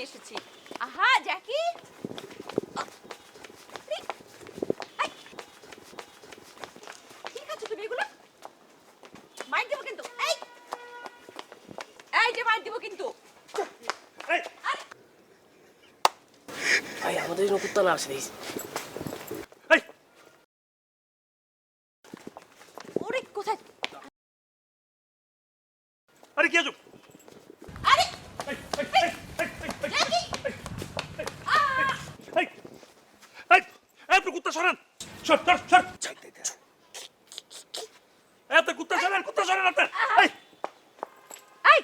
এসেছি। আহা জ্যাকি, এই, কি খাচ্ছ তুমি এগুলো? মাইর দেবো কিন্তু। এই এই যে মাইর দেবো কিন্তু। ভাই আমাদের জন্য কুত্তা না আসে দিস। ওরে কোথায়? আরে কি আজব? আরে এই, জ্যাকি, এই, এই, আপনি কুত্তা সরান। সর, সর, সর। আপনি কুত্তা সরান, কুত্তা সরান আপনি। এই, এই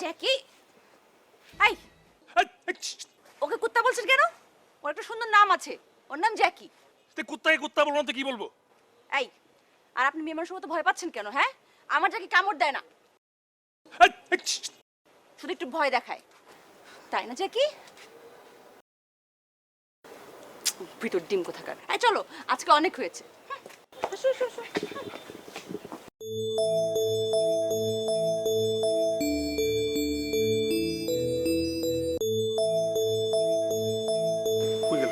জ্যাকি, এই এই, এই, ওকে কুত্তা বলছেন কেন? ওর একটা সুন্দর নাম আছে, ওর নাম জ্যাকি। তুই কুত্তাকে কুত্তা বলবো না তো কি বলবো? এই, আর আপনি মেয়ে মানুষের মতো ভয় পাচ্ছেন কেন? হ্যাঁ, আমার জ্যাকি কামড় দেয় না, এই, এই, শুধু একটু ভয় দেখায়, তাই না জ্যাকি? ভিতর ডিম কোথাকার। এই চলো, আজকে অনেক হয়েছে। আসো, আসো, আসো। কই গেল?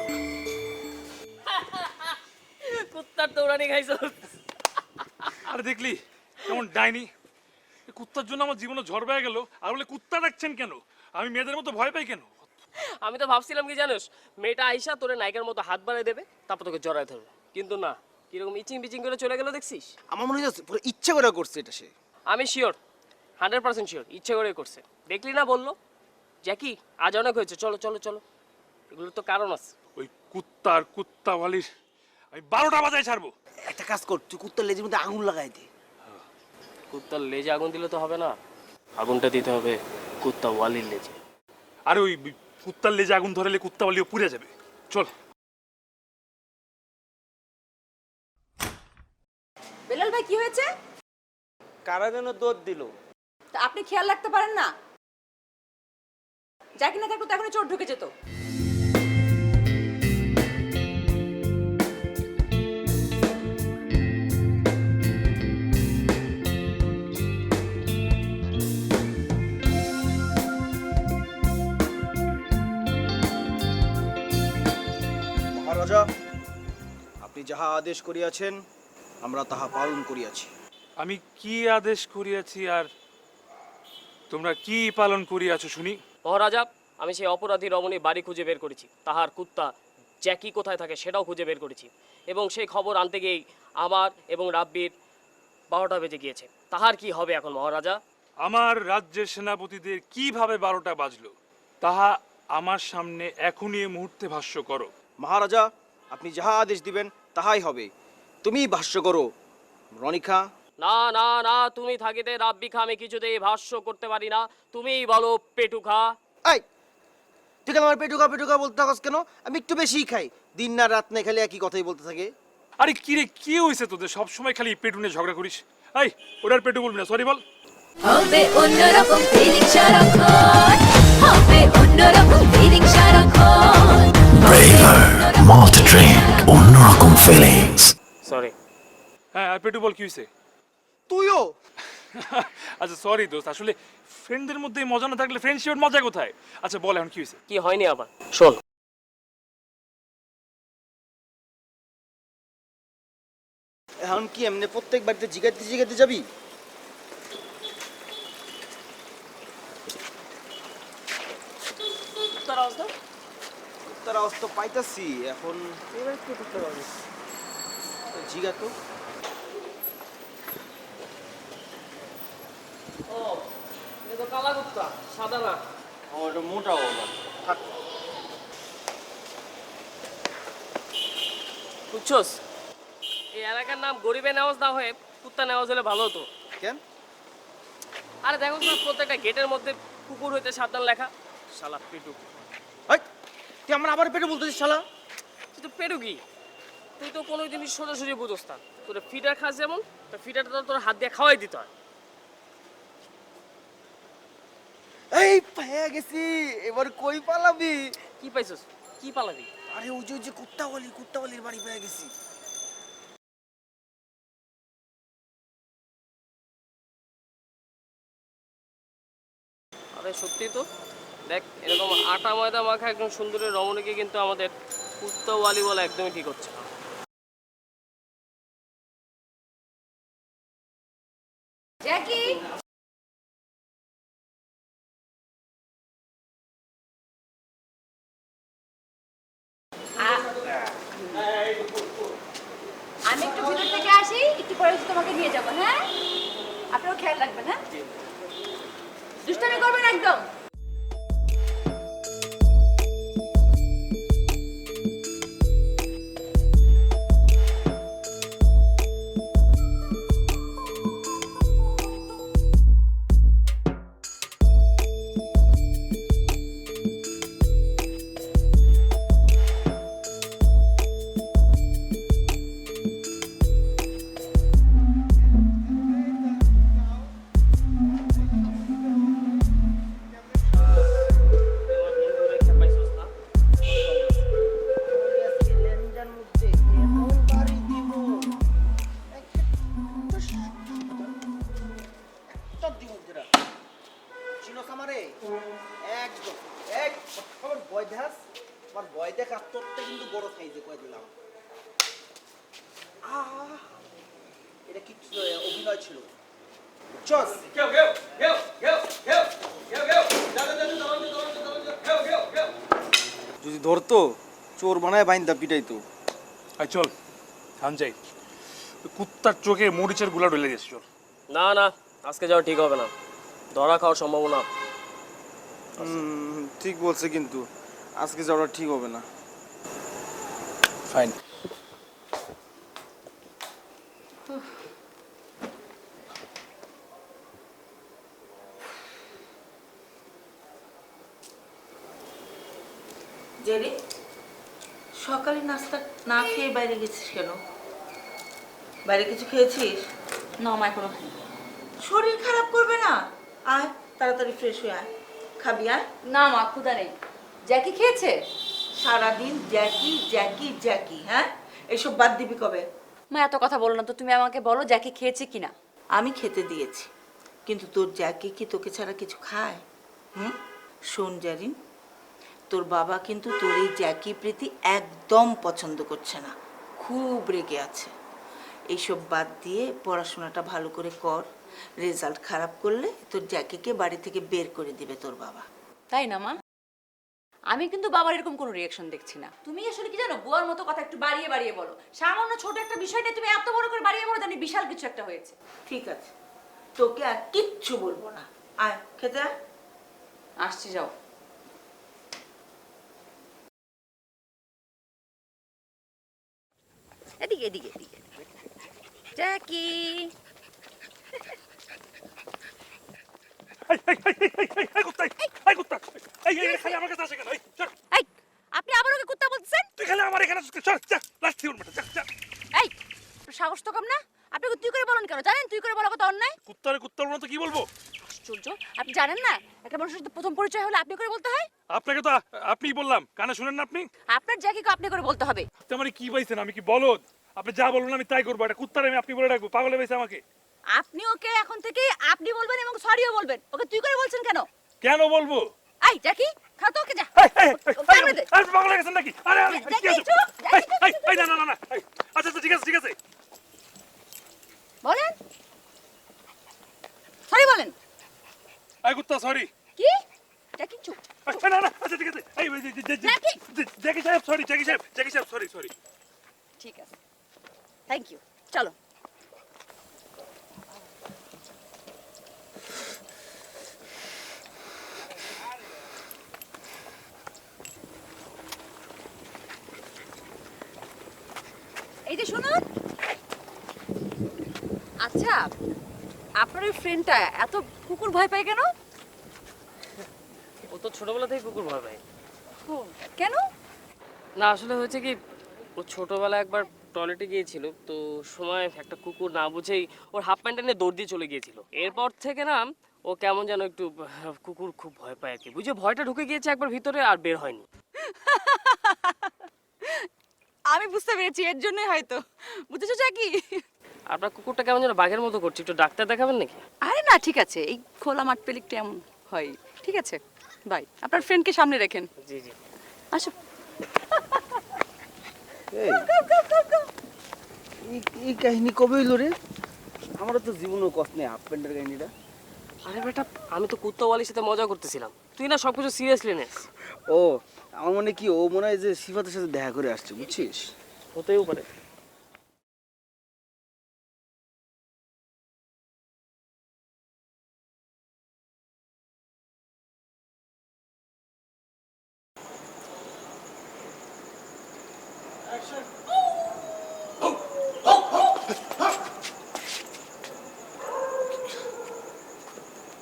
কুত্তার দৌড়ানি খাইছ। আরে দেখলি কেমন ডাইনি? এই কুত্তার জন্য আমার জীবনে ঝড় বয়ে গেল, আর বলে কুত্তা ডাকছেন কেন? আমি মেয়েদের মতো ভয় পাই কেন? আমি তো ভাবছিলাম কি জানোস, মেয়েটা আইসা তোরে নায়িকার মতো হাত বাড়ায় দেবে, তারপর তোকে জড়ায় ধরবে, কিন্তু না, কিরকম ইচিং বিচিং করে চলে গেল দেখছিস। আমার মনে হচ্ছে পুরো ইচ্ছে করে করছে এটা সে। আমি শিওর, 100% শিওর, ইচ্ছে করে করছে। দেখলি না বললো জ্যাকি আজ অনেক হয়েছে, চলো চলো চলো। এগুলোর তো কারণ আছে। ওই কুত্তার কুত্তাওয়ালির আমি 12টা বাজায় ছাড়বো। একটা কাজ কর, তুই কুত্তার লেজের মধ্যে আঙুল লাগাই দে। কুত্তার লেজে আগুন দিলে তো হবে না, আগুনটা দিতে হবে কুত্তা ওয়ালির লেজে। আরে ওই কুত্তার লেজে আগুন ধরালে কুত্তাওয়ালিও পুড়ে যাবে। চল। বেলাল ভাই, কি হয়েছে? কারা যেন দৌড় দিল। তা আপনি খেয়াল রাখতে পারেন না? জ্যাকি না থাকলে তো এখনই চোর ঢুকে যেত। মহারাজা, আপনি যাহা আদেশ করিয়াছেন আমরা তাহা পালন করিয়াছি। আমি কি আদেশ করিয়াছি আর তোমরা কি পালন করিয়াছো শুনি? মহারাজা, আমি সেই অপরাধী রমণীর বাড়ি খুঁজে বের করেছি, তাহার কুত্তা জ্যাকি কোথায় থাকে সেটাও খুঁজে বের করেছি, এবং সেই খবর আনতে গিয়েই আমার এবং রাব্বির 12টা বেজে গিয়েছে। তাহার কি হবে এখন মহারাজা? আমার রাজ্যের সেনাপতিদের কিভাবে 12টা বাজলো তাহা আমার সামনে এখনই এই মুহূর্তে ভাষ্য করো। মহারাজা, আপনি যাহা আদেশ দিবেন তাহাই হবে। তুমি ভাষ্য করো রনিখা। না না না, তুমি থাকিতে রাব্বি খা আমি কিছুতেই ভাষ্য করতে পারি না, তুমিই বলো পেটু খা। এই, তুই কেন আমার পেটুকা পেটুকা বলতে থাকস কেন? আমি একটু বেশিই খাই, দিন না রাত না খালি একই কথাই বলতে থাকে। আরে কি রে, কি হয়েছে তোদের? সবসময় খালি পেটু নিয়ে ঝগড়া করিস। এই, ওটার পেটু বলবি না, সরি বল। হবে অন্যরকম ফিলিং সারাক্ষণ, হবে অন্যরকম ফিলিং সারাক্ষণ। Braver malt drink অন্যরকম ফিলিংস। সরি। হ্যাঁ, আর পেটু বল কি হয়েছে? তুইও আচ্ছা সরি দোস্ত, আসলে ফ্রেন্ডদের মধ্যে মজা না থাকলে ফ্রেন্ডশিপের মজা কোথায়? আচ্ছা বল এখন কি হয়েছে? কি হয়নি আবার শোন। এখন কি এমনি প্রত্যেক বাড়িতে জিগাইতে জিগাইতে যাবি? কুত্তার আওয়াজ না? কুত্তার আওয়াজ তো পাইতাছি, এখন এবার কি কুত্তার আওয়াজ? জিগা তো। ও, এটা তো কালা কুত্তা, সাদা না। ওটা মোটা ওটা থাক। বুঝছস, এই এলাকার নাম গরিবের নেওয়াজ না হয়ে কুত্তা নেওয়াজ হলে ভালো হতো। কেন? আরে দেখো তো প্রত্যেকটা গেটের মধ্যে কুকুর হইতে সাবধান লেখা। শালা পেটু। এই, তুই আমার আবার পেটে বলতেছিস শালা? তুই তো পেটু কি? তুই তো কোনো জিনিস সোজাসুজি বুঝোস না। তোর ফিডার খাস যেমন, তো ফিডারটা তো তোর হাত দিয়ে খাওয়াই দিতে হয়। এই পাইয়া গেছি, এবার কই পালাবি? কি পাইছস? কি পালাবি? আরে ওই যে কুত্তাওয়ালির বাড়ি পেয়ে গেছি। আরে সত্যি তো, দেখ এরকম আটা ময়দা মাখা একদম সুন্দরী রমণীকে কিন্তু আমাদের কুত্তাওয়ালি বলা একদমই ঠিক হচ্ছে না। জ্যাকি, আমি একটু ভিতর থেকে আসি, একটু পরে তোমাকে নিয়ে যাবো। হ্যাঁ, আপনারাও খেয়াল রাখবেন। হ্যাঁ, দুষ্টামি করবেন একদম। এটা কি অভিনয় ছিল? চস যদি ধরতো চোর বানায় বাইন্দা পিটাইতো। আই চল থাম যাই, ওই কুত্তার চোখে মরিচের গুলা ঢেলে গেছে। চল। না না, আজকে যাওয়া ঠিক হবে না, ধরা খাওয়ার সম্ভাবনা। ঠিক বলছে, কিন্তু আজকে যাওয়াটা ঠিক হবে না। ফাইন। জেরি, সকালে নাস্তা না খেয়ে বাইরে গেছিস কেন? বাইরে কিছু খেয়েছিস? না মা, এখনো খাইনি। শরীর খারাপ করবে না? আয় তাড়াতাড়ি ফ্রেশ হয়ে আয়, খাবি আয়। না মা, ক্ষুধা নেই। জ্যাকি খেয়েছে? সারাদিন জ্যাকি জ্যাকি জ্যাকি, হ্যাঁ? এসব বাদ দিবি কবে? মা এত কথা বলো না তো, তুমি আমাকে বলো জ্যাকি খেয়েছে কিনা। আমি খেতে দিয়েছি, কিন্তু তোর জ্যাকি কি তোকে ছাড়া কিছু খায়? শোন জারিন, তোর বাবা কিন্তু তোর এই জ্যাকি প্রীতি একদম পছন্দ করছে না, খুব রেগে আছে। এইসব বাদ দিয়ে পড়াশোনাটা ভালো করে কর। রেজাল্ট খারাপ করলে তোর জ্যাকিকে বাড়ি থেকে বের করে দিবে তোর বাবা। তাই না মা? আমি কিন্তু বাবার এরকম কোনো রিয়াকশন দেখছি না। তুমি আসলে কি জানো, বুয়ার মতো কথা একটু বাড়িয়ে বাড়িয়ে বলো। সামান্য ছোট একটা বিষয়টা তুমি এত বড় করে বাড়িয়ে বলো, জানি বিশাল কিছু একটা হয়েছে। ঠিক আছে, তোকে আর কিচ্ছু বলবো না। আয় খেতে আয়। আসছি, যাও। এদিকে এদিকে এদিকে। জ্যাকি, এই আপনি আবার ওকে কুত্তা বলছেন? তুই খালি আমার এখানে লাস্ট এই সাহস তো কম না? আপনি তুই করে বলেন কেন? জানেন তুই করে বলা কথা অন্যায়। কুত্তার মতো কি বলবো? আশ্চর্য, আপনি জানেন না একটা মানুষের সাথে প্রথম পরিচয় হলে আপনি করে বলতে হয়? আপনাকে তো আপনিই বললাম, কানে শুনেন না আপনি? আপনার জ্যাকিকে আপনি করে বলতে হবে। তো মানে কি পাইছেন? আমি কি বলদ? আপনি যা বলবেন আমি তাই করবো। এটা কুত্তার আমি আপনি বলে রাখবো, পাগলে পাইছে আমাকে। আপনি ওকে এখন থেকে আপনি বলবেন এবং সরিও বলবেন। ওকে তুই করে বলছেন কেন? কেন বলবো? এই জ্যাকি, খা তো ওকে, যা। আপনি পাগল হয়ে গেছেন নাকি? আরে আরে কি হচ্ছে? না না না না, আচ্ছা ঠিক আছে ঠিক আছে, বলেন, সরি বলেন। এই কুত্তা সরি। কি? জ্যাকি চুপ। না না, আচ্ছা ঠিক আছে। এই জ্যাকি সাহেব সরি, জ্যাকি সাহেব সরি। ঠিক আছে, থ্যাংক ইউ। চলো। এই যে শুনুন, আচ্ছা আপনার ওই ফ্রেন্ডটা এত কুকুর ভয় পায় কেন? ও তো ছোটবেলা থেকে কুকুর ভয় পায়। ও, কেন? না আসলে হয়েছে কি, ও ছোটবেলায় একবার টয়লেটে গিয়েছিল, তো সময় একটা কুকুর না বুঝেই ওর হাফ প্যান্ট নিয়ে দৌড় দিয়ে চলে গিয়েছিল। এরপর থেকে না ও কেমন যেন একটু কুকুর খুব ভয় পায় আর কি। বুঝে ভয়টা ঢুকে গিয়েছে একবার ভিতরে, আর বের হয়নি। আমি বুঝতে পেরেছি, এর জন্যই হয়তো। বুঝেছো জ্যাকি? আপনার কুকুরটা কেমন যেন বাঘের মতো করছে, একটু ডাক্তার দেখাবেন নাকি? আরে না, ঠিক আছে, এই খোলা মাঠ পেলে একটু এমন হয়। ঠিক আছে, বাই। আপনার ফ্রেন্ডকে সামনে রেখেন। জি জি। আসো। এই এই কাহিনী কবে হইলো রে? আমারও তো জীবনেও কষ্ট নেই হাফ প্যান্টের কাহিনীটা। আরে বেটা, আমি তো কুত্তাওয়ালির সাথে মজা করতেছিলাম, তুই না সবকিছু সিরিয়াসলি নিস। ও আমার মনে কি ও মনে হয় যে সিফাতের সাথে দেখা করে আসছে, বুঝছিস? হতেও পারে।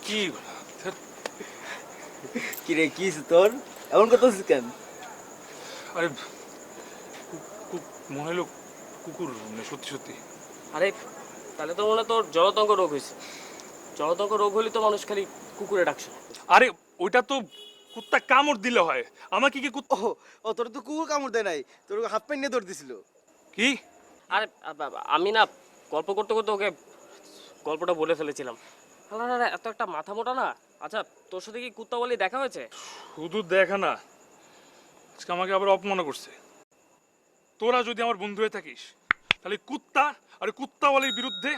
কি ধ্যাৎ, কি রে কি তোর এমন কথা কেন? আরে মনে হলো কুকুর, মানে সত্যি সত্যি। আরে তাহলে তো মনে হয় তোর জলতঙ্ক রোগ হয়েছে। জলতঙ্ক রোগ হলে তো মানুষ খালি কুকুরে ডাকছে। আরে ওইটা তো কুত্তা কামড় দিলে হয়, আমাকে কি কুত্তা? ও তোর তো কুকুর কামড় দেয় নাই, তোর হাফ প্যান্ট নিয়ে দৌড় দিছিল। কি? আরে আমি না গল্প করতে করতে ওকে গল্পটা বলে ফেলেছিলাম। আল্লাহ, এত একটা মাথা মোটা না। আচ্ছা, তোর সাথে কি কুত্তাওয়ালি দেখা হয়েছে? শুধু দেখা না, আজকে আমাকে আবার অপমান করছে। তোরা যদি আমার বন্ধু হয়ে থাকিস তাহলে কুত্তা আর কুত্তাওয়ালির বিরুদ্ধে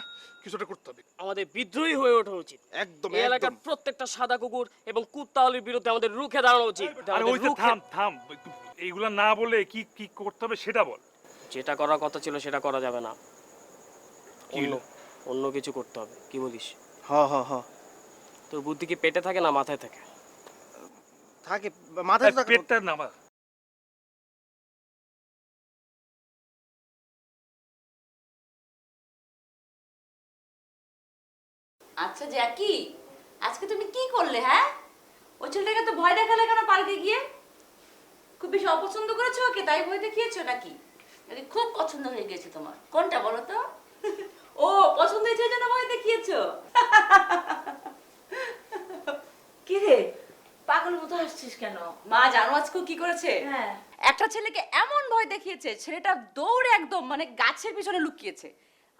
কিছুটা করতে হবে। আমাদের বিদ্রোহী হয়ে ওঠা উচিত। একদম এই এলাকার প্রত্যেকটা সাদা কুকুর এবং কুত্তাওয়ালির বিরুদ্ধে আমাদের রুখে দাঁড়ানো উচিত। আরে আমাদের ওই যে রুখে- থাম থাম, একটু এইগুলা না বলে কি কি করতে হবে সেটা বল। যেটা করার কথা ছিল সেটা করা যাবে না, কি অন্য হলো? অন্য কিছু করতে হবে। কি বলিস? হ হ হ তোর বুদ্ধি কি পেটে থাকে না মাথায় থাকে? থাকে মাথায় থাকে। পেটটা নামা। আচ্ছা জ্যাকি, আজকে তুমি কি করলে? হ্যাঁ, ওই ছেলেটাকে তো ভয় দেখালে কেন পার্কে গিয়ে? খুব বেশি অপছন্দ করেছো ওকে, তাই ভয় দেখিয়েছো নাকি? নাকি খুব পছন্দ হয়ে গেছে তোমার? কোনটা বলো তো? ও পছন্দ হয়েছে জন্য ভয় দেখিয়েছো? কি রে পাগল মতো হাসছিস কেন? মা জানো আজকে ও কি করেছে? হ্যাঁ। একটা ছেলেকে এমন ভয় দেখিয়েছে, ছেলেটা দৌড়ে একদম মানে গাছের পিছনে লুকিয়েছে।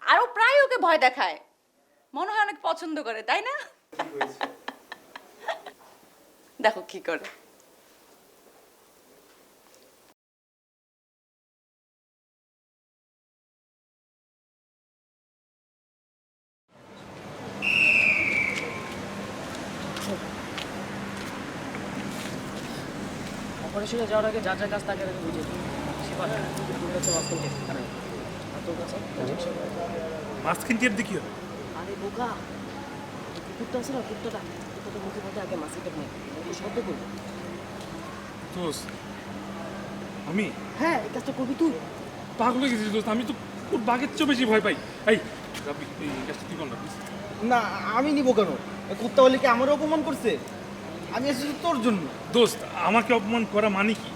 আরো প্রায় ওকে ভয় দেখায়। মনে হয় অনেক পছন্দ করে, তাই না? দেখো কি করে। অপারেশনে যাওয়ার আগে যা যা কাজ তাকে আগে বুঝে দিই। সেবার তোর কাছে মাঝখান টেস্ট করাই, আর তোর কাছে injection। মাঝখান টেপ দেখি হবে। আরে বোকা, কুত্তা আছে না, কুত্তাটা কুত্তাটা মুখে মধ্যে আগে মাসি টেপ নেই, শব্দ করবো। দোস্ত আমি হ্যাঁ, এই কাজটা করবি তুই। পাগল হয়ে গেছিস দোস্ত, আমি তো ওর বাঘের চেয়েও বেশি ভয় পাই। এই রাব্বি, এই কাজটা তুই কর না প্লিজ। না আমি নিব কেন? কুত্তাওয়ালিকে আমারও অপমান করছে, আমি এসেছি তোর জন্য। দোস্ত আমাকে অপমান করা মানে কি?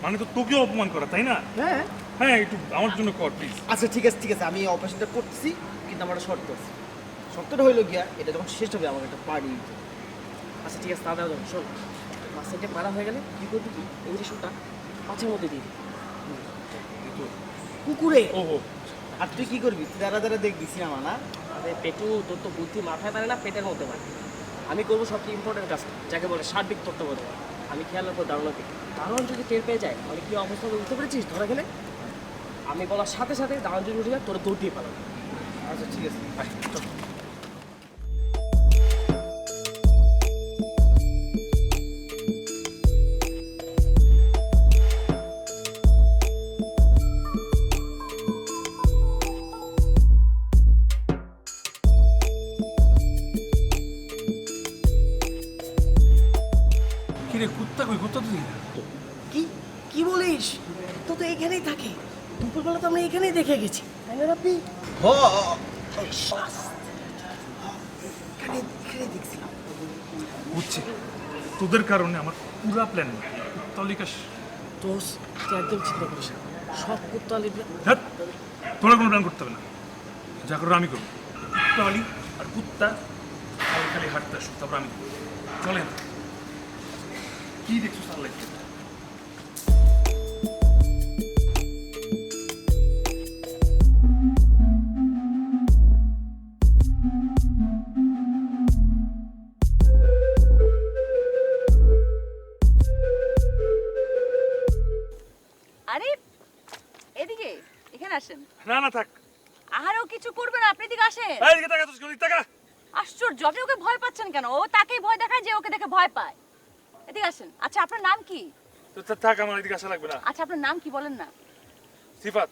মানে তো তোকেও অপমান করা, তাই না? হ্যাঁ হ্যাঁ, একটু আমার জন্য কর প্লিজ। আচ্ছা ঠিক আছে ঠিক আছে, আমি অপারেশনটা করতেছি, কিন্তু আমার একটা শর্ত আছে। শর্তটা হইলো গিয়া, এটা যখন শেষ হবে আমার একটা পার্টি। আচ্ছা ঠিক আছে, তাহলে শোন, মাসি টেপ মারা হয়ে গেলে কি করবি? কি ইঞ্জেকশনটা পাঁচের মধ্যে দিয়ে দিবি কুকুরে। ও ও আর তুই কি করবি? তুই দাঁড়া দাঁড়া দেখবি সিনেমা না? আরে পেটু, তোর তো বুদ্ধি মাথায় পারে না, পেটের মধ্যে পারে। আমি করবো সবচেয়ে ইম্পর্টেন্ট কাজ, যাকে বলে সার্বিক তত্ত্বাবধান। আমি খেয়াল রাখবো দারোয়ানকে। দারোয়ান যদি টের পেয়ে যায় তাহলে কি অবস্থা হবে বুঝতে পেরেছিস? ধরা গেলে আমি বলার সাথে সাথে দারোয়ান যদি উঠে যায় তোর দৌড় দিয়ে পালাবো। আচ্ছা ঠিক আছে, আয়, চল। কি রে, কুত্তা কই? কুত্তা তো দেখি না। কি কি বলিস? তো তো এখানেই থাকে, দুপুরবেলা তো আমরা এখানেই দেখে গেছি, তাই না রাব্বি? এখানে দেখছিলাম। বুঝছি, তোদের কারণে আমার পুরা প্ল্যান কুত্তালিকা। দোষ, তুই একদম চিন্তা করিস না, সব কুত্তালি হ্যাঁ, তোরা কোনো প্ল্যান করতে হবে না, যা করো আমি করবো। কুত্তালি আর কুত্তা খালি খালি হাঁটতে আসুক, তারপর আমি করবো। চলেন। কি দেখছো সার লাগে? না না থাক। আরও কিছু করবে না, আপনি এদিকে আসেন। এই দিকে তাকা, তুই ওদিকে তাকা। আশ্চর্য, আপনি ওকে ভয় পাচ্ছেন কেন? ও তাকেই ভয় দেখায় যে ওকে দেখে ভয় পায়। এদিকে আসেন। আচ্ছা আপনার নাম কি? তো থাক, আমার এদিকে আসা লাগবে না। আচ্ছা আপনার নাম কি বলেন না? সিফাত।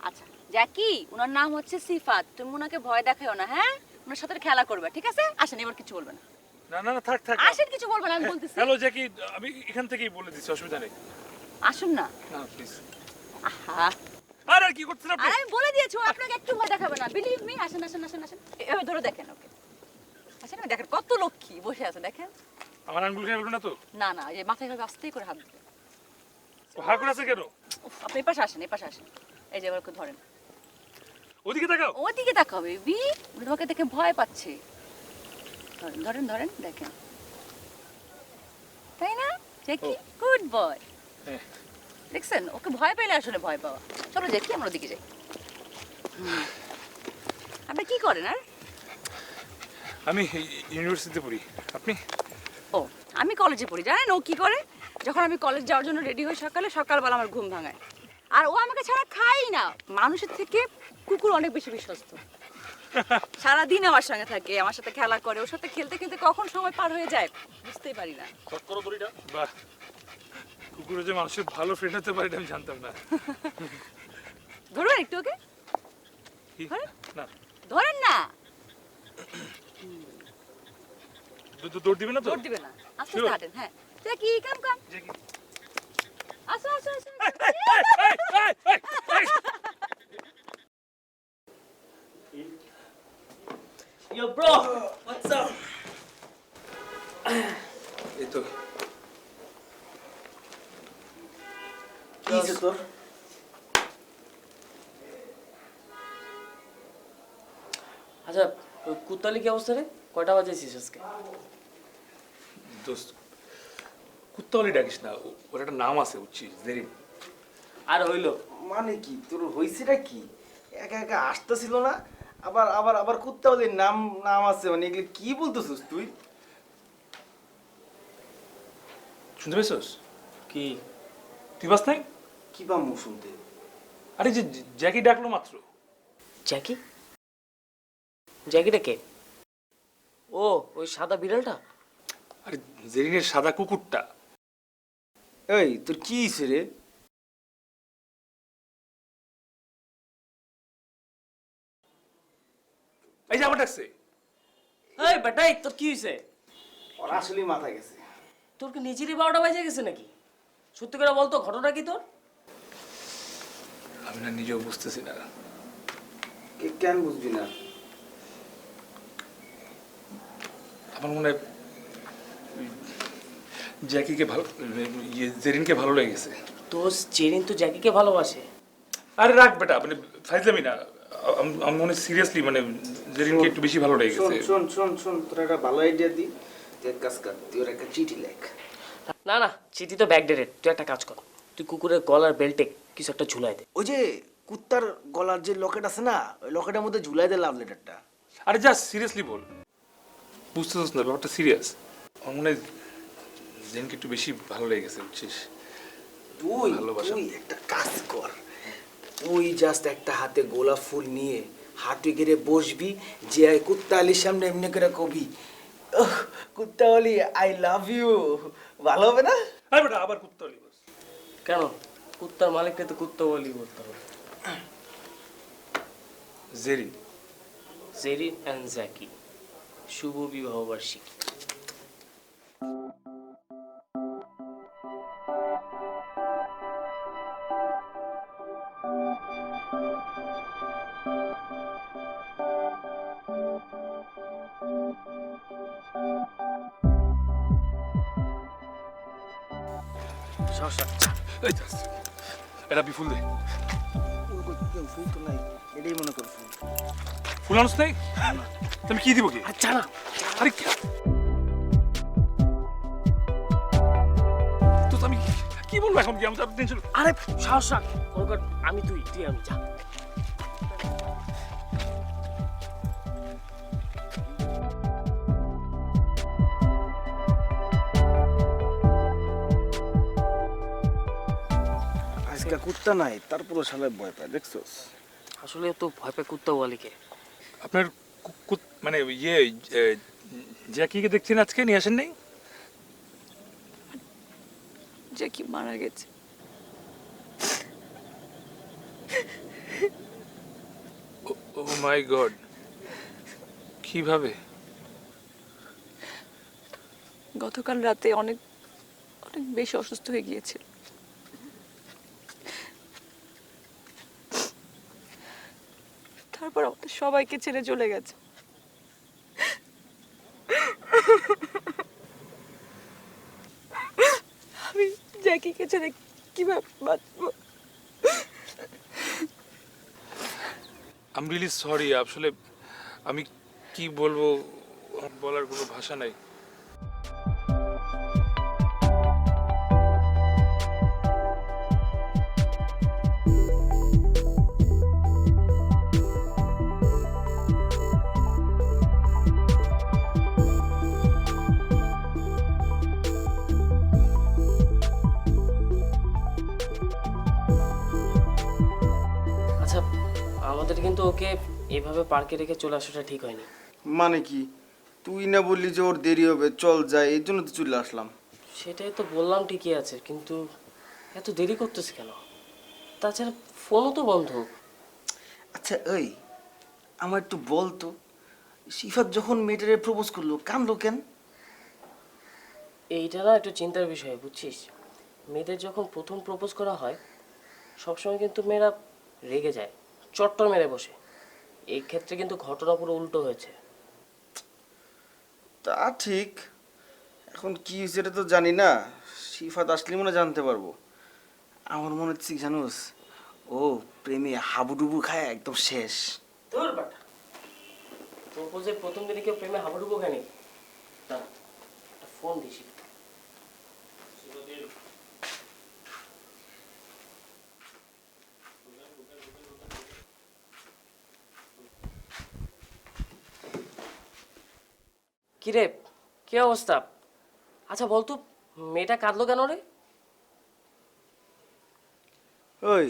আচ্ছা জ্যাকি, ওনার নাম হচ্ছে সিফাত। তুমি ওনাকে ভয় দেখাও না, হ্যাঁ? ওনার সাথে খেলা করবে, ঠিক আছে? আসেন, এবার কিছু বলবে না। না না না থাক থাক। আসেন, কিছু বলবে না, আমি বলতেছি। হ্যালো জ্যাকি, আমি এখান থেকেই বলে দিচ্ছি, অসুবিধা নেই। আসুন না। না প্লিজ। আহা, আরে কি করছেন আপনি? আর আমি বলে দিয়েছি, ও আপনাকে একটু ভয় দেখাবে না, বিলিভ মি। আসেন আসেন আসেন আসেন, এভাবে ধরে দেখেন ওকে। আসেন, আমি দেখেন কত লক্ষ্মী বসে আছে, দেখেন। আমার আঙ্গুল খেয়ে ফেলবেন না তো? না না, এই মাথায় ভাবে আস্তেই করে হাত দিবে। ও হা করে আছে কেন? উফ, আপনি এই পাশে আসেন, এই পাশে আসেন। এই যে এবার ওকে ধরেন। ওদিকে তাকাও। ওদিকে তাকাও বেবি, তোমাকে দেখে ভয় পাচ্ছে। ধরেন ধরেন ধরেন, দেখেন। তাই না জ্যাকি? Good boy. হ্যাঁ। দেখছেন, ওকে ভয় পেলে আসলে ভয় পাওয়া। চলো জ্যাকি, আমরা ওদিকে যাই। আপনি কি করেন আর? আমি ইউনিভার্সিটিতে পড়ি। আপনি? ও, আমি কলেজে পড়ি। জানেন ও কি করে? যখন আমি কলেজ যাওয়ার জন্য রেডি হই সকালে, সকালবেলা আমার ঘুম ভাঙায়। আর ও আমাকে ছাড়া খাই না। মানুষের থেকে কুকুর অনেক বেশি বিশ্বস্ত। সারাদিন আমার সঙ্গে থাকে, আমার সাথে খেলা করে। ওর সাথে খেলতে খেলতে কখন সময় পার হয়ে যায় বুঝতেই পারি না। বাহ, কুকুরে যে মানুষের ভালো ফ্রেন্ড হতে পারে এটা আমি জানতাম না। ধরবেন একটু ওকে? কি? হ্যাঁ? না, ধরেন না। দৌড় দিবে না তো? দৌড় দিবে না, আস্তে Sure. আস্তে হাঁটেন। হ্যাঁ জ্যাকি, কাম কাম। জ্যাকি। আসো আসো আসো। Yo bro, what's up? এই তো কি হয়েছে তোর? আচ্ছা, ওই কুত্তালি কি অবস্থা রে? কয়টা বাজেছিস আজকে? দোস্ত, কুত্তাওয়ালি ডাকিস না, ওর একটা নাম আছে বুঝছিস, জেরিন। আর হইলো? মানে কি তোর হয়েছেটা কি? একা একা আসতেছিল না, আবার আবার আবার কুত্তাওয়ালির নাম নাম আছে, মানে এগুলো কি বলতেছিস তুই? শুনতে পেয়েছিস? কি? তুই বাস নাই? কি পামু শুনতে? আরে যে জ্যাকি ডাকলো মাত্র। জ্যাকি? জ্যাকিটা কে? ও, ওই সাদা বিড়ালটা? আরে জেরিনের সাদা কুকুরটা। এই তোর কি হয়েছে রে? এই যে আবার ডাকছে। এই বেটাই, তোর কি হয়েছে? ওর আসলেই মাথা গেছে। তোর কি নিজেরই 12টা বাজে গেছে নাকি? সত্যি করে বলতো, ঘটনা কি তোর? আমি না নিজেও বুঝতেছি না। কেন বুঝবি না? আমার মনে হয় জ্যাকিকে ভালো, জেরিনকে ভালো লেগেছে। তো জেরিন তো জ্যাকিকে ভালোবাসে। আরে রাখ বেটা, মানে ফাইজলামি না। আমি মনে সিরিয়াসলি, মানে জেরিনকে একটু বেশি ভালো শোন লেগেছে। শোন শোন শোন, তোর একটা ভালো আইডিয়া দি। তুই এক কাজ কর, তুই ওর একটা চিঠি লেখ। না না, চিঠি তো ব্যাকডেটেড। তুই একটা কাজ কর, তুই কুকুরের গলার বেল্টে কিছু একটা ঝুলাই দে। ওই যে কুত্তার গলার যে লকেট আছে না, ওই লকেটের মধ্যে ঝুলাই দে লাভ লেটারটা। আরে যা সিরিয়াসলি বল, বুঝতেছিস না ব্যাপারটা সিরিয়াস। আমার মনে হয় জেরিনকে একটু বেশি ভালো লেগেছে বুঝছিস। তুই ভালোবাসা। তুই একটা কাজ কর, তুই জাস্ট একটা হাতে গোলাপ ফুল নিয়ে হাঁটু গেড়ে বসবি, যে কুত্তা আলীর সামনে এমনি করে কবি, কুত্তা আলী আই লাভ ইউ। ভালো হবে না? আরে বেটা আবার কুত্তালি বস। কেন? কুত্তার মালিককে তো কুত্তা বলি বলতে হবে। জেরিন। জেরিন অ্যান্ড জ্যাকি, শুভ বিবাহ বার্ষিকী। এই যা, এটা বিফুল দে। ফুল তো নাই, এটাই মনে কর ফুল। ফুল আনস নাই? তুমি কি দিব কি? আচ্ছা না, আরে তো আমি কি বলবো এখন? কি আমি তো টেনশন। আরে সাহস রাখ, ওরকম আমি তুই তুই আমি, যা। আজকে কুত্তা নাই, তারপরে শালায় ভয় পায়, দেখছোস? আসলে তো ভয় পায় কুত্তাওয়ালিকে। আপনার মানে ইয়ে জ্যাকিকে দেখছেন আজকে নিয়ে আসেন নাই? জ্যাকি মারা গেছে। ও মাই গড, কিভাবে? গতকাল রাতে অনেক অনেক বেশি অসুস্থ হয়ে গিয়েছিল। তারপর আমাদের সবাইকে ছেড়ে চলে গেছে। আমি জ্যাকিকে ছেড়ে কিভাবে বাঁচবো? আই এম রিয়েলি সরি, আসলে আমি কি বলবো, বলার কোনো ভাষা নাই। আচ্ছা, আমাদের কিন্তু ওকে এভাবে পার্কে রেখে চলে আসাটা ঠিক হয়নি। মানে কি, তুই না বললি যে ওর দেরি হবে, চল যাই, এর জন্য তো চলে আসলাম। সেটাই তো বললাম, ঠিকই আছে, কিন্তু এত দেরি করতেছে কেন? তাছাড়া ফোনও তো বন্ধ। আচ্ছা এই, আমার একটু বল তো, সিফাত যখন মেয়েটারে প্রপোজ করলো কাঁদলো কেন? এইটা না একটু চিন্তার বিষয়, বুঝছিস? মেয়েদের যখন প্রথম প্রপোজ করা হয় সবসময় কিন্তু মেয়েরা রেগে যায়, চট্টর মেরে বসে। এই ক্ষেত্রে কিন্তু ঘটনা পুরো উল্টো হয়েছে। তা ঠিক, এখন কি হয়েছে এটা তো জানি না, সিফাত আসলে মনে হয় জানতে পারবো। আমার মনে হচ্ছে কি জানোস, ও প্রেমে হাবুডুবু খায় একদম শেষ। তোর বাটা প্রপোজের প্রথম দিনে কেউ প্রেমে হাবুডুবু খায়নি? দাঁড়া, একটা ফোন দিছি। কিরে, কি অবস্থা? আচ্ছা বলতো, মেয়েটা কাঁদলো কেন রে? ওই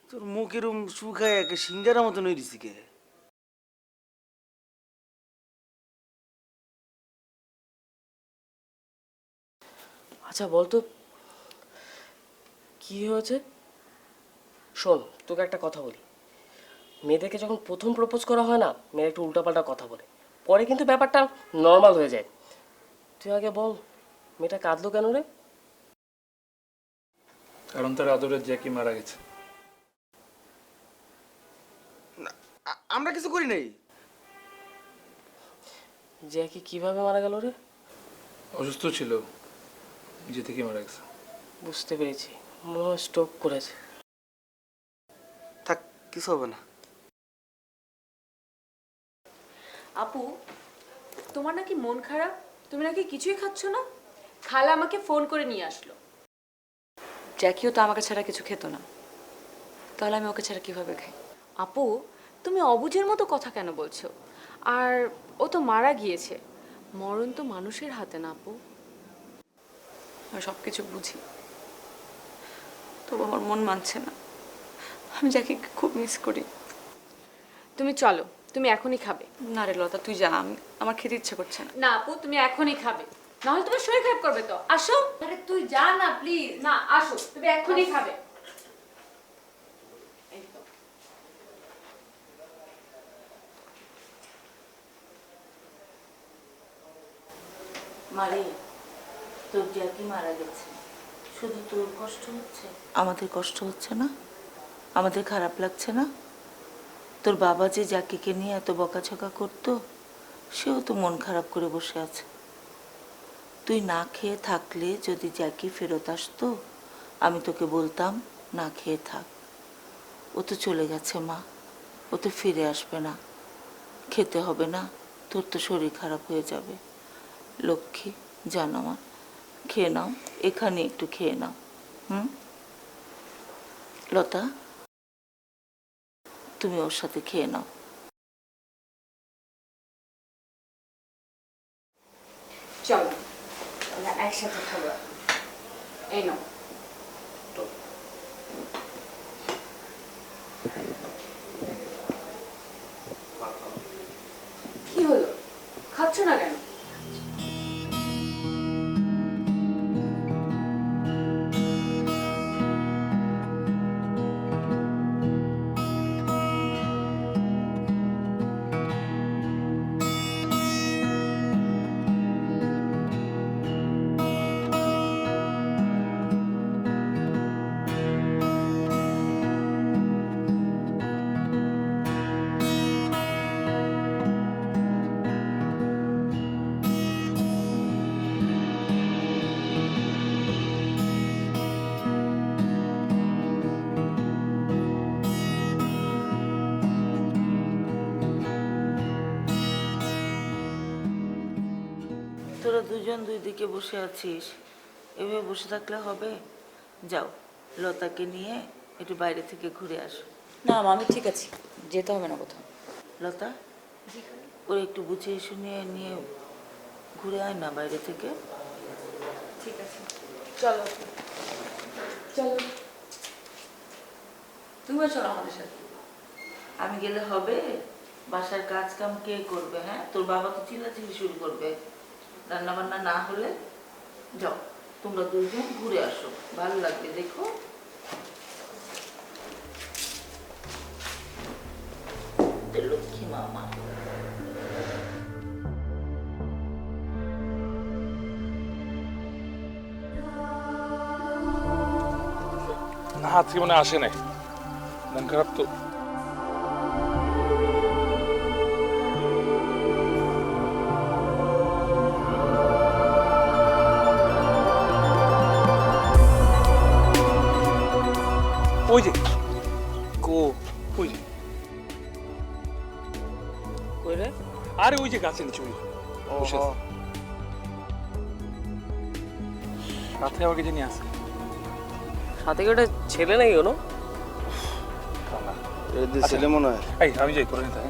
তোর মুখ এরম শুকায় একে সিঙ্গারা মতন হয়ে দিছি কে? আচ্ছা বলতো কি হয়েছে? শোন, তোকে একটা কথা বলি, মেয়েদেরকে যখন প্রথম প্রপোজ করা হয় না, মেয়েরা একটু উল্টাপাল্টা কথা বলে, পরে কিন্তু ব্যাপারটা নর্মাল হয়ে যায়। তুই আগে বল, মেয়েটা কাঁদলো কেন রে? কারণ তার আদরের জ্যাকি মারা গেছে। আমরা কিছু করি নাই। জ্যাকি কিভাবে মারা গেল রে? অসুস্থ ছিল, নিজে থেকে মারা গেছে। বুঝতে পেরেছি, মনে হয় স্ট্রোক করেছে। থাক, কিছু হবে না। আপু, তোমার নাকি মন খারাপ, তুমি নাকি কিছুই খাচ্ছ না? খালা আমাকে ফোন করে নিয়ে আসলো। জ্যাকিও তো আমাকে ছাড়া কিছু খেত না, তাহলে আমি ওকে ছাড়া কিভাবে খাই? আপু, তুমি অবুঝের মতো কথা কেন বলছো? আর ও তো মারা গিয়েছে, মরণ তো মানুষের হাতে না আপু। আমি সব কিছু বুঝি, তবু আমার মন মানছে না। আমি জ্যাকিকে খুব মিস করি। তুমি চলো, তুমি এখনই খাবে। না রে লতা, তুই যা, আমার খেতে ইচ্ছে করছে না। না আপু, তুমি এখনই খাবে, নাহলে তোমার শরীর খারাপ করবে তো। আসো। আরে তুই যা না প্লিজ। না আসো, তুমি এখনই খাবে। এই তো। মারে, তোর জ্যাকি মারা গেছে, শুধু তোর কষ্ট হচ্ছে? আমাদের কষ্ট হচ্ছে না? আমাদের খারাপ লাগছে না? তোর বাবা যে জ্যাকিকে নিয়ে এত বকাঝকা করতো, সেও তো মন খারাপ করে বসে আছে। তুই না খেয়ে থাকলে যদি জ্যাকি ফেরত আসতো, আমি তোকে বলতাম না খেয়ে থাক। ও তো চলে গেছে মা, ও তো ফিরে আসবে না। খেতে হবে না, তোর তো শরীর খারাপ হয়ে যাবে। লক্ষ্মী, জান আমার, খেয়ে নাও, এখানে একটু খেয়ে নাও। লতা, তুমি ওর সাথে খেয়ে নাও। চলো, আমরা একসাথে খাবো। এই নাও। কি হলো, খাচ্ছ না কেন? তোরা দুজন দুই দিকে বসে আছিস, এভাবে বসে থাকলে হবে? যাও, লতাকে নিয়ে একটু বাইরে থেকে ঘুরে আসো। না মা, আমি ঠিক আছি, যেতে হবে না কোথাও। লতা, ওরা একটু বুঝিয়ে শুনিয়ে নিয়ে ঘুরে আয় না বাইরে থেকে। ঠিক আছে, চলো চলো, তুমিও চলো আমাদের সাথে। আমি গেলে হবে? বাসার কাজ কাম কে করবে? হ্যাঁ, তোর বাবা তো চিল্লাচিল্লি শুরু করবে রান্না বান্না না হলে। যাও, তোমরা দুজন ঘুরে আসো, ভালো লাগবে, দেখো। লক্ষ্মী মামা। না, আজকে মনে আসে নাই, মন খারাপ তো। ওই যে কো ওই যে কই রে? আরে ওই যে গাছের নিচে ওই বসে আছে। সাথে আমাকে যে নিয়ে আসে। সাথে কি ওটা ছেলে নাকি কোনো? ছেলে মনে হয়। এই আমি যাই, করে নিতে।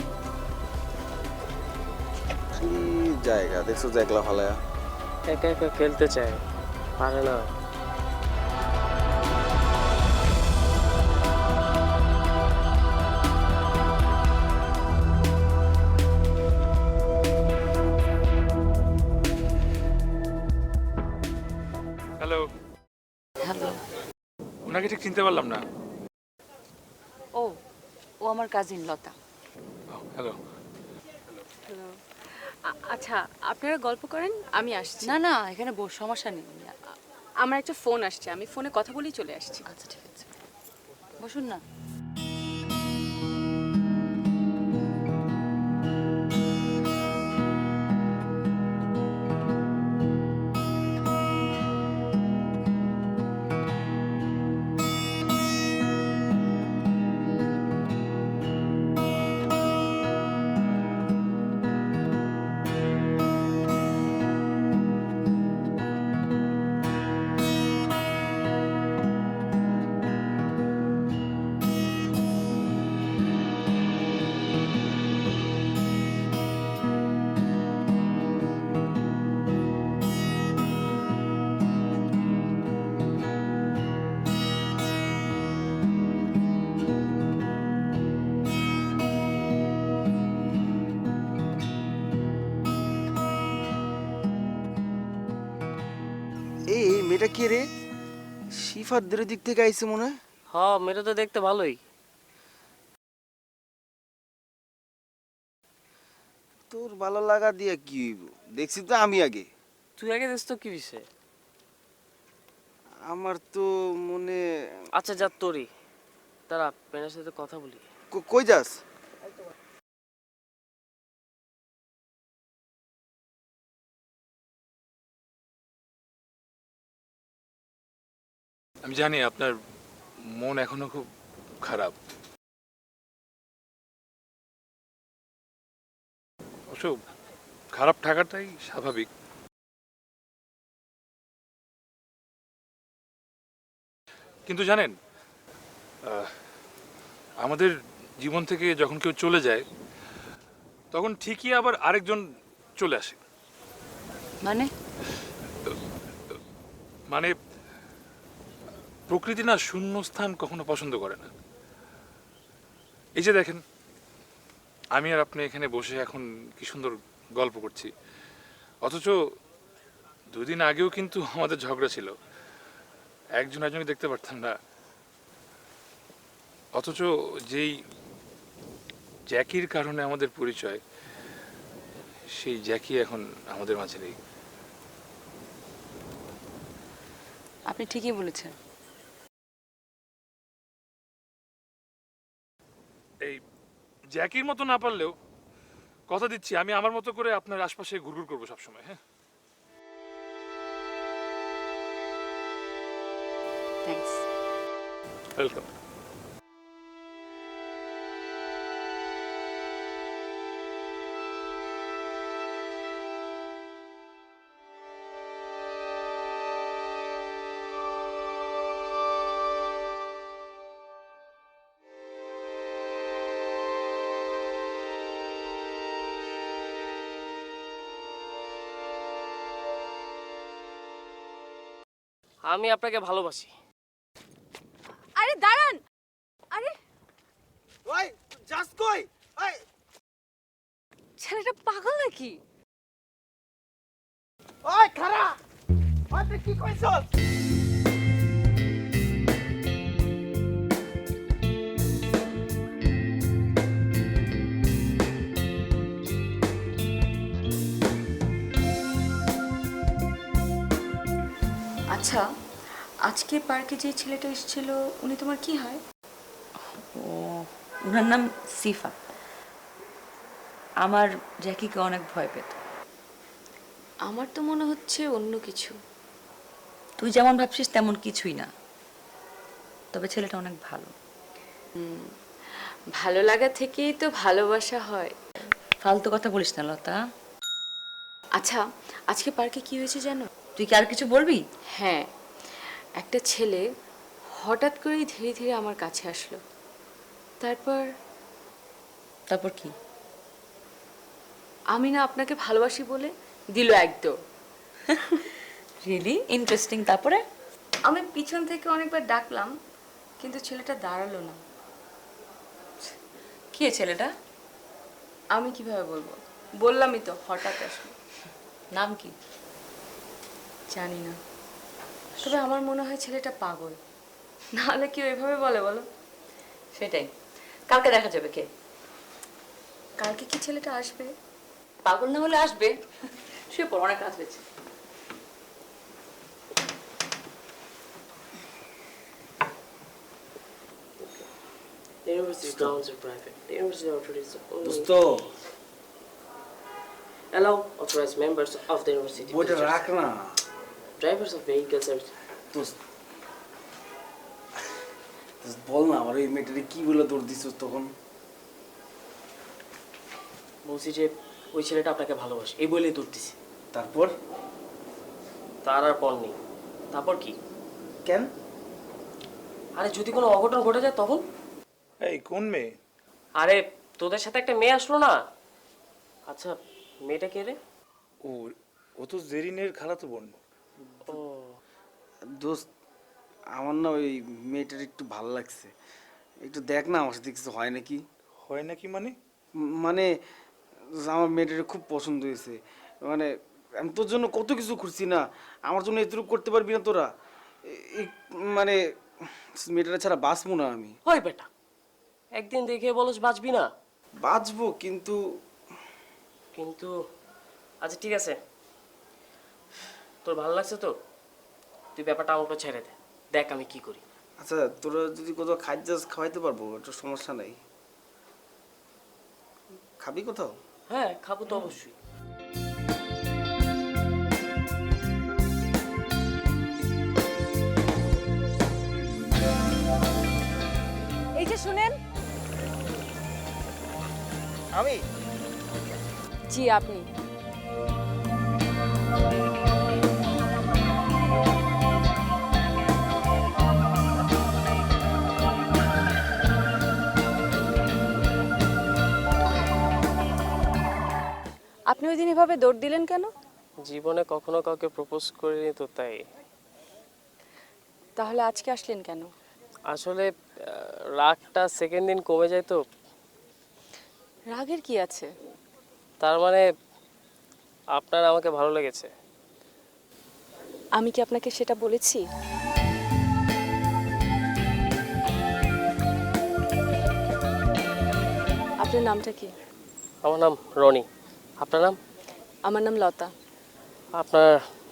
কি জায়গা দেখছো, একলা ফালায়া। একা একা খেলতে চায়, পারে না। Hello, hello. ওনাকে ঠিক চিনতে পারলাম না। ও ও আমার কাজিন লতা। হ্যালো। আচ্ছা, আপনারা গল্প করেন, আমি আসছি। না না, এখানে সমস্যা নেই। আমার একটা ফোন আসছে, আমি ফোনে কথা বলেই চলে আসছি। আচ্ছা ঠিক আছে, বসুন না। এই মেয়েটা কে রে? শিফাদের দিক থেকে আইছে মনে হয়। হ্যাঁ, মেয়েটা তো দেখতে ভালোই। তোর ভালো লাগা দিয়া কি হইব? দেখছি তো আমি আগে। তুই আগে দেখ তো কি বিষয়। আমার তো মনে। আচ্ছা যা তোরই, তারা পেনের সাথে কথা বলি। কই যাস? আমি জানি আপনার মন এখনো খুব খারাপ। অবশ্য খারাপ থাকাটাই স্বাভাবিক। কিন্তু জানেন, আমাদের জীবন থেকে যখন কেউ চলে যায় তখন ঠিকই আবার আরেকজন চলে আসে। মানে মানে প্রকৃতি না শূন্যস্থান কখনো পছন্দ করে না। এই যে দেখেন, আমি আর আপনি এখানে বসে এখন কি সুন্দর গল্প করছি, অথচ 2 দিন আগেও কিন্তু আমাদের ঝগড়া ছিল, একজন একজনকে দেখতে পারতাম না। অথচ যেই জ্যাকির কারণে আমাদের পরিচয়, সেই জ্যাকি এখন আমাদের মাঝে নেই। আপনি ঠিকই বলেছেন। এই জ্যাকির মতো না পারলেও কথা দিচ্ছি আমি আমার মতো করে আপনার আশপাশে ঘুরঘুর করবো সবসময়। হ্যাঁ, থ্যাঙ্কস। ওয়েলকাম। আমি আপনাকে ভালোবাসি। আরে দাঁড়ান, আরে ওই জাস্ট কই ওই ছেলেটা পাগল নাকি? ওই খারা ওই তুই কি কইছস? আচ্ছা, আজকে পার্কে যে ছেলেটা এসেছিল উনি তোমার কি হয়? ও, ওনার নাম সিফা। আমার জ্যাকিকে অনেক ভয় পেত। আমার তো মনে হচ্ছে অন্য কিছু। তুই যেমন ভাবছিস তেমন কিছুই না, তবে ছেলেটা অনেক ভালো। ভালো লাগা থেকেই তো ভালোবাসা হয়। ফালতু কথা বলিস না লতা। আচ্ছা, আজকে পার্কে কি হয়েছে জানো? তুই কি আর কিছু বলবি? হ্যাঁ, একটা ছেলে হঠাৎ করেই ধীরে ধীরে আমার কাছে আসলো। তারপর তারপর কি? আমি না আপনাকে ভালোবাসি বলে দিল একদম। Really interesting. তারপরে? আমি পিছন থেকে অনেকবার ডাকলাম, কিন্তু ছেলেটা দাঁড়ালো না। কে ছেলেটা? আমি কিভাবে বলবো, বললামই তো হঠাৎ আসলো। নাম কি? জানি না, তবে আমার মনে হয় ছেলেটা পাগল। নাহলে কেউ এভাবে বলে বলো? সেটাই, কালকে দেখা যাবে কে। কালকে কি ছেলেটা আসবে? পাগল না হলে আসবে। শুয়ে পড়, অনেক রাত হয়েছে। The university grounds are private. The university authorities only দোস্ত allow authorized members of the university. বইটা visitors. রাখ না Drivers of vehicles are দোস্ত। দোস্ত, বল না আমার ওই মেয়েটারে কি বলে দৌড় দিছিস তখন? বলছি যে ওই ছেলেটা আপনাকে ভালোবাসে এই বলেই দৌড়তেছি। তারপর? তার আর পর নেই। তারপর কি? কেন? আরে যদি কোনো অঘটন ঘটে যায় তখন? এই কোন মেয়ে? আরে তোদের সাথে একটা মেয়ে আসলো না? আচ্ছা, মেয়েটা কে রে? ও ও তো জেরিনের খালাতো বোন। ও দোস্ত, আমার না ওই মেয়েটার একটু ভালো লাগছে, একটু দেখ না আমার সাথে কিছু হয় নাকি। হয় নাকি মানে? মানে আমার মেয়েটার খুব পছন্দ হয়েছে, মানে আমি তোর জন্য কত কিছু করছি না, আমার জন্য এতটুকু করতে পারবি না তোরা? মানে মেয়েটার ছাড়া বাঁচবো না আমি। হয় বেটা, একদিন দেখে বলস বাঁচবি না? বাঁচবো কিন্তু কিন্তু আচ্ছা ঠিক আছে, তোর ভালো লাগছে তো তুই ব্যাপারটা আমার উপর ছেড়ে দে, দেখ আমি কি করি। আচ্ছা, তোরা যদি কোথাও খাদ্য খাওয়াইতে পারবো, একটা সমস্যা নাই। খাবি কোথাও? হ্যাঁ খাবো তো অবশ্যই। এই যে শুনেন। আমি জি আপনি। আপনি ওই দিন এভাবে দৌড় দিলেন কেন? জীবনে কখনো কাউকে প্রপোজ করিনি তো তাই। তাহলে আজকে আসলেন কেন? আসলে রাগটা সেকেন্ড দিন কমে যায় তো। রাগের কি আছে? তার মানে আপনার আমাকে ভালো লেগেছে? আমি কি আপনাকে সেটা বলেছি? আপনার নামটা কি? আমার নাম রনি। আপনার নাম? আমার নাম লতা। আপনার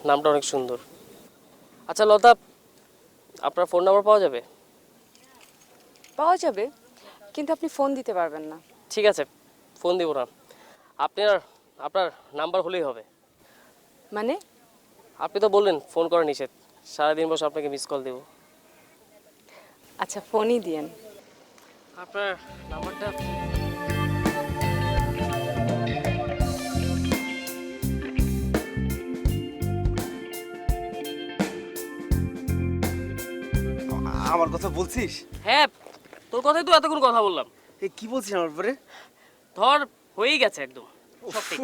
নামটা অনেক সুন্দর। আচ্ছা লতা, আপনার ফোন নাম্বার পাওয়া যাবে? পাওয়া যাবে, কিন্তু আপনি ফোন দিতে পারবেন না। ঠিক আছে, ফোন দিব না। আপনার নাম্বার হলেই হবে। মানে? আপনি তো বললেন ফোন করা নিষেধ, সারাদিন বসে আপনাকে মিস কল দেব। আচ্ছা, ফোনই দিয়েন। আপনার নাম্বারটা? আমার কথা বলছিস? হ্যাঁ, তোর কথাই তো এতক্ষণ কথা বললাম। কি বলছিস আমার পরে? ধর, হয়েই গেছে একদম সঠিক।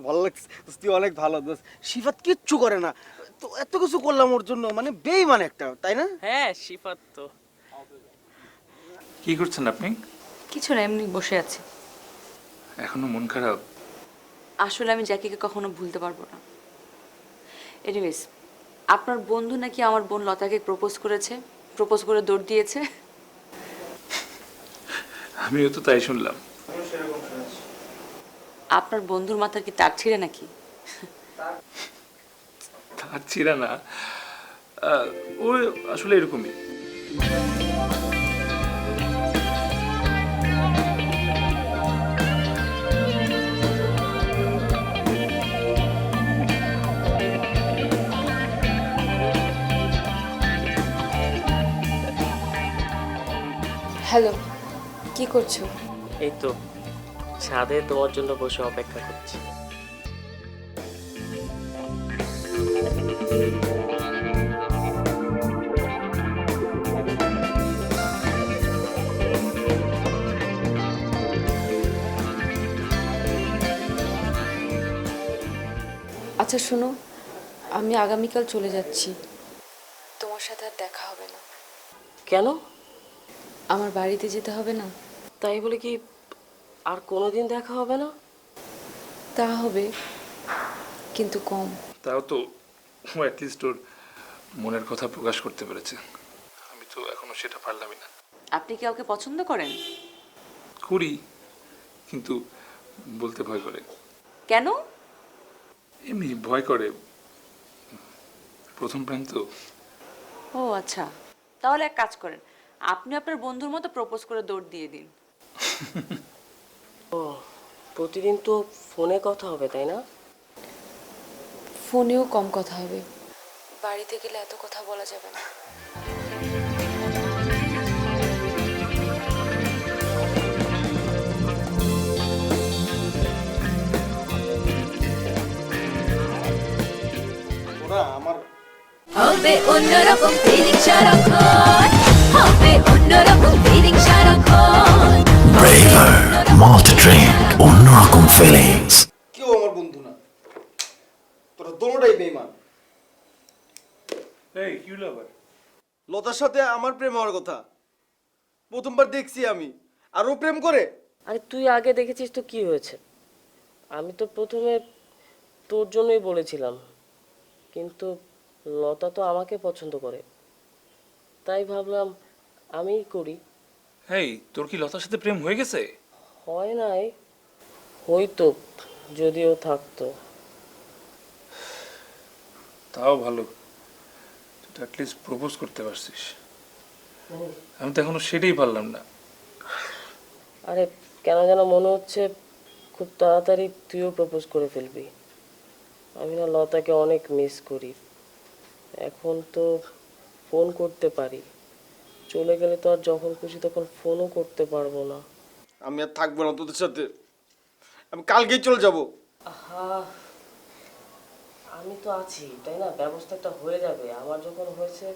ভালো লাগছে, তুই অনেক ভালো দোস্ত। সিফাত কিচ্ছু করে না, তো এত কিছু করলাম ওর জন্য, মানে বেইমান একটা, তাই না? হ্যাঁ, সিফাত তো। কি করছেন আপনি? কিছু না, এমনি বসে আছি। এখনো মন খারাপ? আসলে আমি জ্যাকিকে কখনো ভুলতে পারবো না। এনিওয়েজ, আপনার বন্ধু নাকি আমার বোন লতাকে প্রপোজ করেছে, প্রপোজ করে দৌড় দিয়েছে। আমিও তো তাই শুনলাম। আপনার বন্ধুর মাথার কি তার ছিঁড়ে নাকি? তার ছিঁড়া না, ও আসলে এরকমই। হ্যালো, কি করছো? এই তো ছাদে তোমার জন্য বসে অপেক্ষা করছি। আচ্ছা শোনো, আমি আগামীকাল চলে যাচ্ছি, তোমার সাথে আর দেখা হবে না। কেন? আমার বাড়িতে যেতে হবে না? তাই বলে কি আর কোনোদিন দেখা হবে না? তা হবে, কিন্তু কম। তাও তো ও অ্যাটলিস্ট ওর মনের কথা প্রকাশ করতে পেরেছে। আমি তো এখনো সেটা পারলামই না। আপনি কি ওকে পছন্দ করেন? করি, কিন্তু বলতে ভয় করে। কেন? এমনি ভয় করে, প্রথম প্রেম তো। ও আচ্ছা, তাহলে এক কাজ করেন, আপনি আপনার বন্ধুর মতো প্রপোজ করে দৌড় দিয়ে দিন। ও, প্রতিদিন তো ফোনে কথা হবে তাই না? ফোনেও কম কথা হবে, বাড়িতে গেলে এত কথা বলা যাবে না। ওরা আমার হবে অন্যরকম ফিলিং সারাক্ষণ, হবে অন্যরকম ফিলিং সারাক্ষণ। Braver malt drink অন্যরকম feelings. কেউ আমার বন্ধু না, তোরা দোনোটাই বেইমান। এই কি হলো আবার? লতার সাথে আমার প্রেম হওয়ার কথা, প্রথমবার দেখছি আমি, আর ও প্রেম করে। আরে তুই আগে দেখেছিস তো কি হয়েছে? আমি তো প্রথমে তোর জন্যই বলেছিলাম, কিন্তু লতা তো আমাকে পছন্দ করে, তাই ভাবলাম আমিই করি। এই তোর কি লতার সাথে প্রেম হয়ে গেছে? হয় নাই, হয়তো যদিও থাকতো। তাও ভালো, তুই তো অ্যাটলিস্ট প্রপোজ করতে পারছিস। আমি তো এখনো সেটাই পারলাম না। আরে কেন যেন মনে হচ্ছে খুব তাড়াতাড়ি তুইও প্রপোজ করে ফেলবি। আমি না লতাকে অনেক মিস করি। এখন তো ফোন করতে পারি, চলে গেলে তো আর যখন খুশি তখন ফোনও করতে পারবো না। আমি আর থাকবো না তোদের সাথে, আমি কালকেই চলে যাব। আহা, আমি তো আছি তাই না, ব্যবস্থাটা হয়ে যাবে। আমার যখন হয়েছে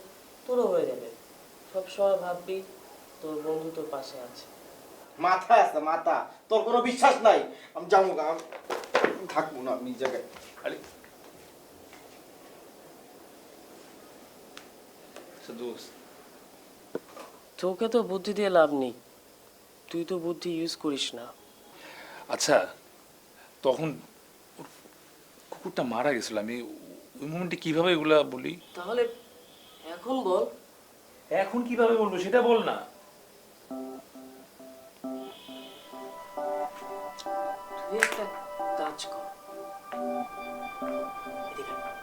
তোরও হয়ে যাবে। সবসময় ভাববি তোর বন্ধু তোর পাশে আছে। মাথা আছে মাথা, তোর কোনো বিশ্বাস নাই। আমি যাবো, আমি থাকবো না আমি এই জায়গায়। আরে দোস্ত, তোকে তো বুদ্ধি দিয়ে লাভ নেই, তুই তো বুদ্ধি ইউজ করিস না। আচ্ছা তখন ওর কুকুরটা মারা গেছিল, আমি ওই মোমেন্টে কিভাবে এগুলা বলি? তাহলে এখন বল। এখন কিভাবে বলবো সেটা বল না। তুই একটা কাজ কর, এদিকে আয়।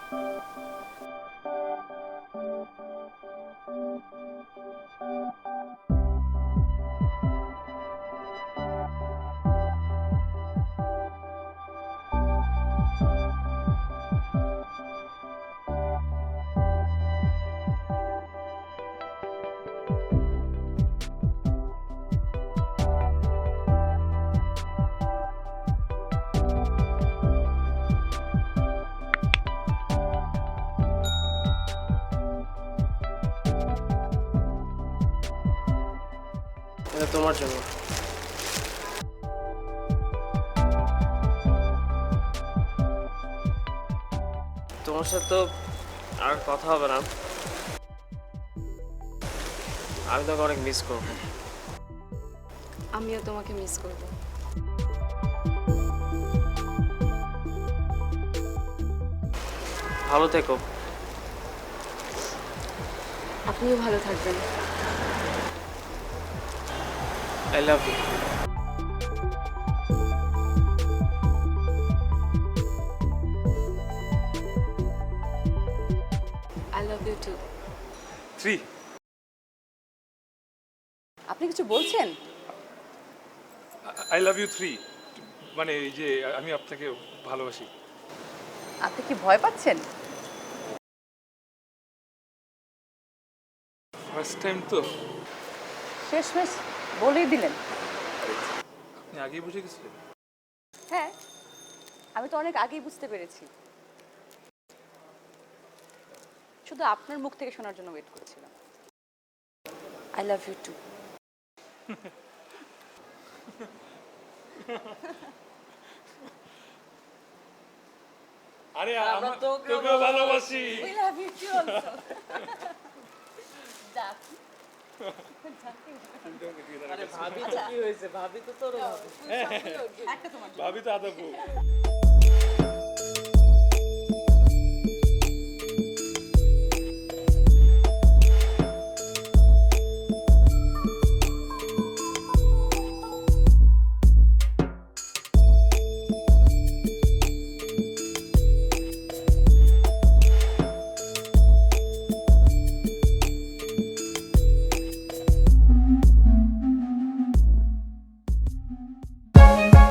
এটা তোমার জন্য। তোমার সাথে তো আর কথা হবে না, আমি তোকে অনেক মিস করবো। আমিও তোমাকে মিস করব। ভালো থেকো। আপনিও ভালো থাকবেন। I love you. I love you too. 3 আপনি কিছু বলছেন? আই লাভ ইউ 3, মানে এই যে আমি আপনাকে ভালোবাসি। আপনি কি ভয় পাচ্ছেন? ফার্স্ট টাইম তো। শেষমেশ বলেই দিলেন। আপনি আগেই বুঝে গেছিলেন? হ্যাঁ, আমি তো অনেক আগেই বুঝতে পেরেছি, শুধু আপনার মুখ থেকে শোনার জন্য ওয়েট করেছিলাম। I love you too. আরে আমরা তোকেও ভালোবাসি। We love you too also. যাক। আরে ভাবি তো কি হয়েছে, ভাবি তো তোর ভাবি। একটা তোমার জন্য। ভাবি তো আদবু।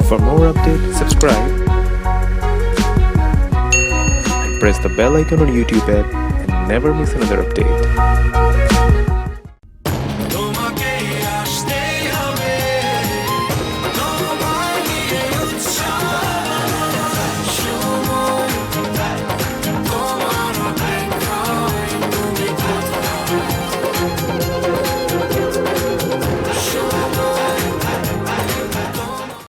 For more updates, subscribe and press the bell icon on YouTube app and never miss another update.